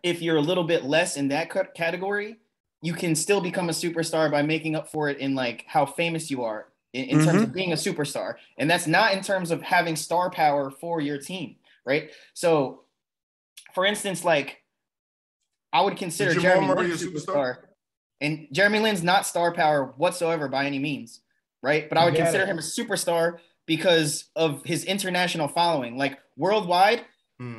if you're a little bit less in that category, you can still become a superstar by making up for it in like how famous you are in terms of being a superstar. And that's not in terms of having star power for your team, right? So for instance, like I would consider Jeremy Lin a superstar. And Jeremy Lin's not star power whatsoever by any means, right? But I would consider him a superstar because of his international following. Like worldwide,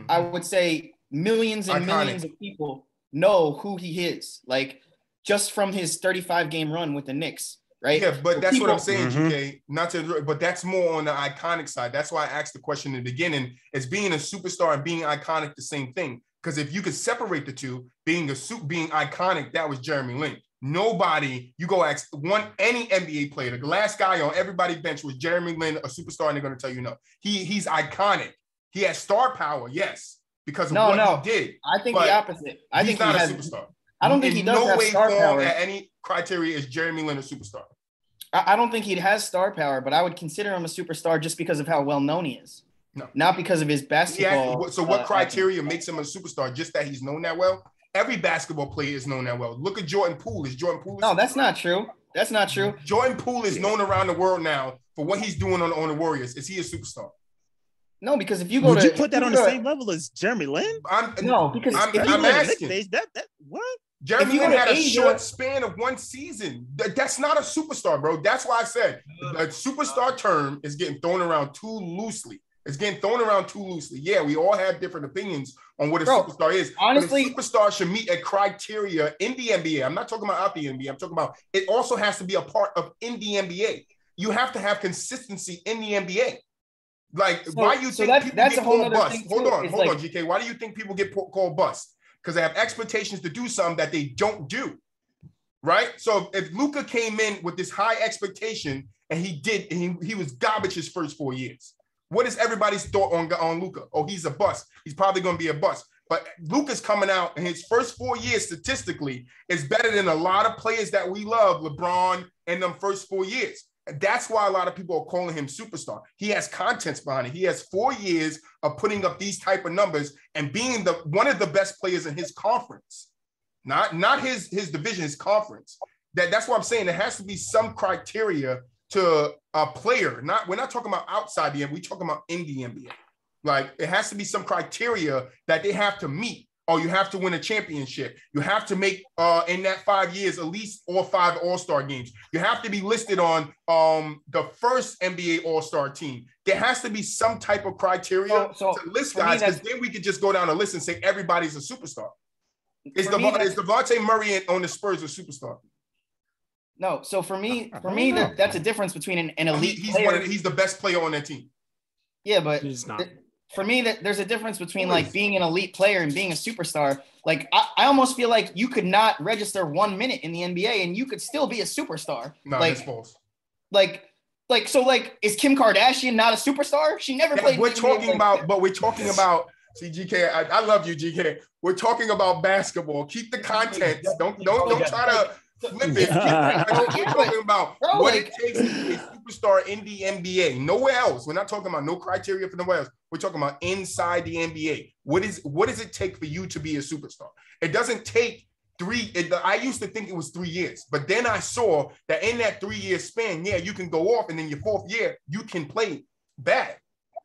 I would say millions and millions of people know who he is. Like just from his 35-game run with the Knicks, right? Yeah, but that's what I'm saying, GK. But that's more on the iconic side. That's why I asked the question in the beginning. Is being a superstar and being iconic the same thing? Because if you could separate the two, being iconic, that was Jeremy Lin. Nobody, you go ask any NBA player, the last guy on everybody's bench was Jeremy Lin, a superstar, and they're going to tell you no. He's iconic. He has star power, yes, because of what he did. I think the opposite. I think he's not a superstar. I don't think he does have star power. At any criteria is Jeremy Lin a superstar. I don't think he has star power, but I would consider him a superstar just because of how well known he is. No, not because of his basketball. So what criteria makes him a superstar? Just that he's known that well? Every basketball player is known that well. Look at Jordan Poole. Is Jordan Poole? No, that's not true. That's not true. Jordan Poole is known around the world now for what he's doing on the Warriors. Is he a superstar? No, because if you go would you put that on the same level as Jeremy Lin? No, because I'm asking. What? Jeremy Lin had a short span of one season. That's not a superstar, bro. That's why I said the superstar term is getting thrown around too loosely. Yeah, we all have different opinions on what a superstar is. Honestly, but a superstar should meet a criteria in the NBA. I'm not talking about out the NBA. I'm talking about it also has to be a part of in the NBA. You have to have consistency in the NBA. Like, why you think people get called bust? Hold on, GK. Why do you think people get called bust? Because they have expectations to do something that they don't do, right? So if Luka came in with this high expectation and he was garbage his first 4 years, what is everybody's thought on Luka? Oh, he's a bust. He's probably going to be a bust. But Luka's coming out in his first 4 years statistically is better than a lot of players that we love, LeBron, in them first 4 years. That's why a lot of people are calling him superstar. He has contents behind it. He has 4 years of putting up these type of numbers and being one of the best players in his conference, not his division, his conference. That's what I'm saying. There has to be some criteria to a player. We're not talking about outside the NBA. We're talking about in the NBA. Like it has to be some criteria that they have to meet. Oh, you have to win a championship. You have to make in that 5 years at least all 5 All-Star games. You have to be listed on the first NBA All-Star team. There has to be some type of criteria to list guys, because then we could just go down the list and say everybody's a superstar. Is Devontae Murray on the Spurs a superstar? No. So for me, that's a difference between an elite player. He's the best player on that team. Yeah, but he's not. For me, there's a difference between like being an elite player and being a superstar. Like I almost feel like you could not register 1 minute in the NBA and you could still be a superstar. No, like, that's false. Like, is Kim Kardashian not a superstar? She never played. We're talking about. See, GK, I love you, GK. We're talking about basketball. Keep the content. Don't try to flip it. We're talking about what it takes to be a superstar in the NBA. Nowhere else. We're not talking about no criteria for nowhere else. We're talking about inside the NBA. What does it take for you to be a superstar? It doesn't take 3. I used to think it was 3 years, but then I saw that in that 3 year span, you can go off, and then your 4th year you can play bad.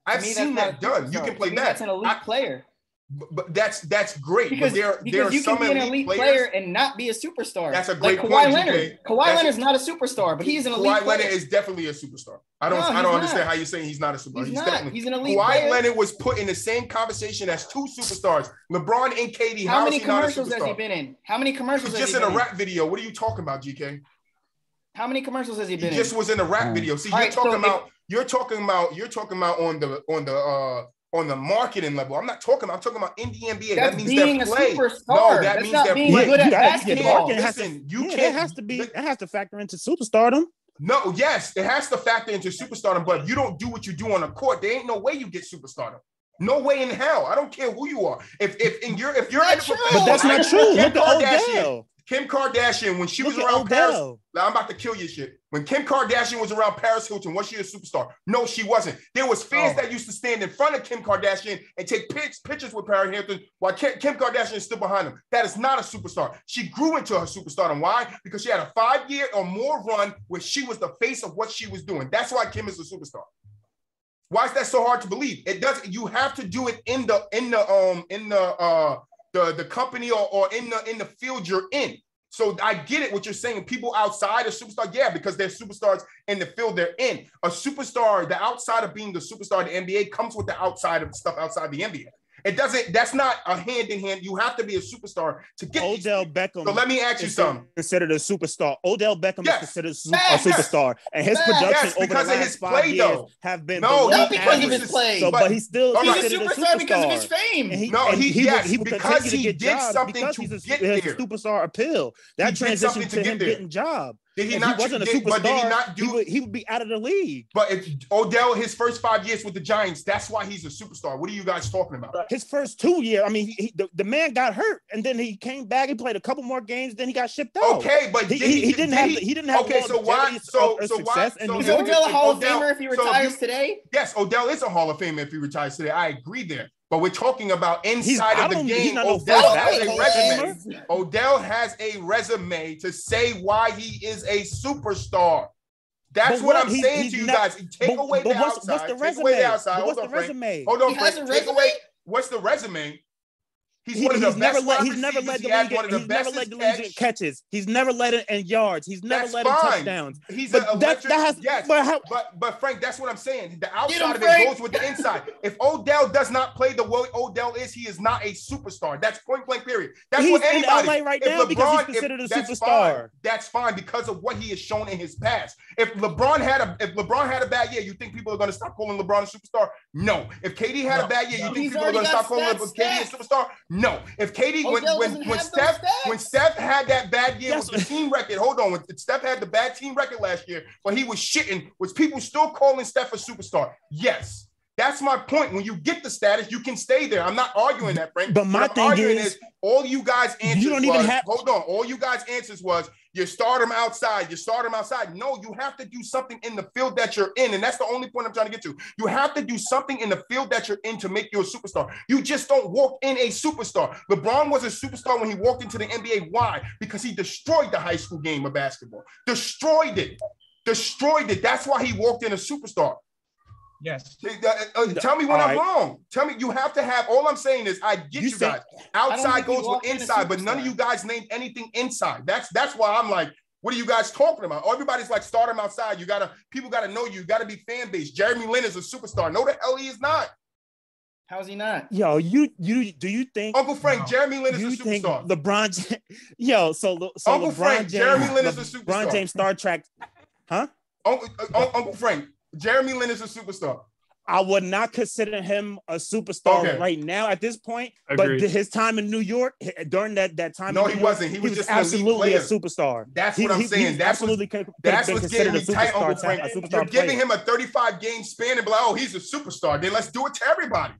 I've seen that done. You can play bad. That's an elite player. But that's great. Because you can be an elite player and not be a superstar. That's a great point. Kawhi Leonard is not a superstar, but he's an elite player. Kawhi Leonard is definitely a superstar. I don't understand how you're saying he's not a superstar. He's an elite player. Kawhi Leonard was put in the same conversation as 2 superstars, LeBron and KD. How many commercials has he been in? How many commercials? He's just in a rap video. What are you talking about, GK? How many commercials has he been in? He just was in a rap video. See, you're talking about on the marketing level. I'm talking about in the NBA. That means they're play. No, that means they're being good at basketball. It has to factor into superstardom. No, yes, it has to factor into superstardom, but if you don't do what you do on the court, there ain't no way you get superstardom. No way in hell. I don't care who you are. If you're but that's not true. Look at Odell. Kim Kardashian, when she was around Paris, I'm about to kill your shit. When Kim Kardashian was around Paris Hilton, was she a superstar? No, she wasn't. There was fans that used to stand in front of Kim Kardashian and take pictures with Paris Hilton while Kim Kardashian stood behind them. That is not a superstar. She grew into her superstardom. Why? Because she had a 5-year or more run where she was the face of what she was doing. That's why Kim is a superstar. Why is that so hard to believe? It doesn't. You have to do it in the company or in the field you're in. So I get it what you're saying. People outside a superstar, yeah, because they're superstars in the field they're in. A superstar, the outside of being the superstar in the NBA comes with the outside of stuff outside the NBA. It doesn't, that's not a hand in hand. You have to be a superstar to get Odell Beckham. So let me ask you something. Considered a superstar. Odell Beckham is considered a superstar. And his production over the last 5 years have been not because of his play. So, but he's still he's a superstar because of his fame. Because he did something to get there. Superstar appeal. That transitioned to him getting job. Did he not? He wasn't a superstar. But did he not do? He would be out of the league. But if Odell, his first 5 years with the Giants, that's why he's a superstar. What are you guys talking about? His first 2 years, I mean, the man got hurt, and then he came back. He played a couple more games, then he got shipped out. Okay, but he didn't have. Okay, so why? So why? Is Odell a Hall of Famer if he retires today? Yes, Odell is a Hall of Famer if he retires today. I agree there. But we're talking about inside of the game. Odell has a resume. Odell has a resume to say why he is a superstar. That's what I'm saying to you guys. Take away the outside. What's the resume? Hold on, Frank. Hold on, Frank. Take away. What's the resume? He's never led the league in catches. He's never led it in yards. He's never led in touchdowns. He's an electric. Yes, but Frank, that's what I'm saying. The outside of it goes with the inside. If Odell does not play the way Odell is, he is not a superstar. That's point blank period. That's what anybody. He's in LA right now because he's considered a superstar. That's fine because of what he has shown in his past. If LeBron had a bad year, you think people are going to stop calling LeBron a superstar? No. If KD had a bad year, you think people are going to stop calling KD a superstar? No. If KD, when Steph had that bad year with the team record, hold on, when Steph had the bad team record last year, when he was shitting, was people still calling Steph a superstar? Yes. That's my point. When you get the status, you can stay there. I'm not arguing that, Frank. But my thing is, all you guys answers all you guys answers was, you start him outside. No, you have to do something in the field that you're in. And that's the only point I'm trying to get to. You have to do something in the field that you're in to make you a superstar. You just don't walk in a superstar. LeBron was a superstar when he walked into the NBA. Why? Because he destroyed the high school game of basketball. Destroyed it. That's why he walked in a superstar. Yes. Tell me when I'm wrong. Tell me, you have to have, all I'm saying is I get you guys. Outside goes with inside, but none of you guys named anything inside. That's why I'm like, what are you guys talking about? Everybody's like, start him outside. People gotta know you. Gotta be fan base. Jeremy Lin is a superstar. No, the hell he is not. How's he not? Yo, do you think Uncle Frank, Jeremy Lin is a superstar? LeBron, Uncle Frank, Jeremy Lin is a superstar. LeBron James Star Trek, huh? Uncle Frank, Jeremy Lin is a superstar. I would not consider him a superstar right now at this point. Agreed. But his time in New York, during that time, no, he wasn't. He was just absolutely a superstar. That's what I'm saying. That's what's getting me tight, Uncle Frank. You're giving him a 35-game span and be like, oh, he's a superstar. Then let's do it to everybody.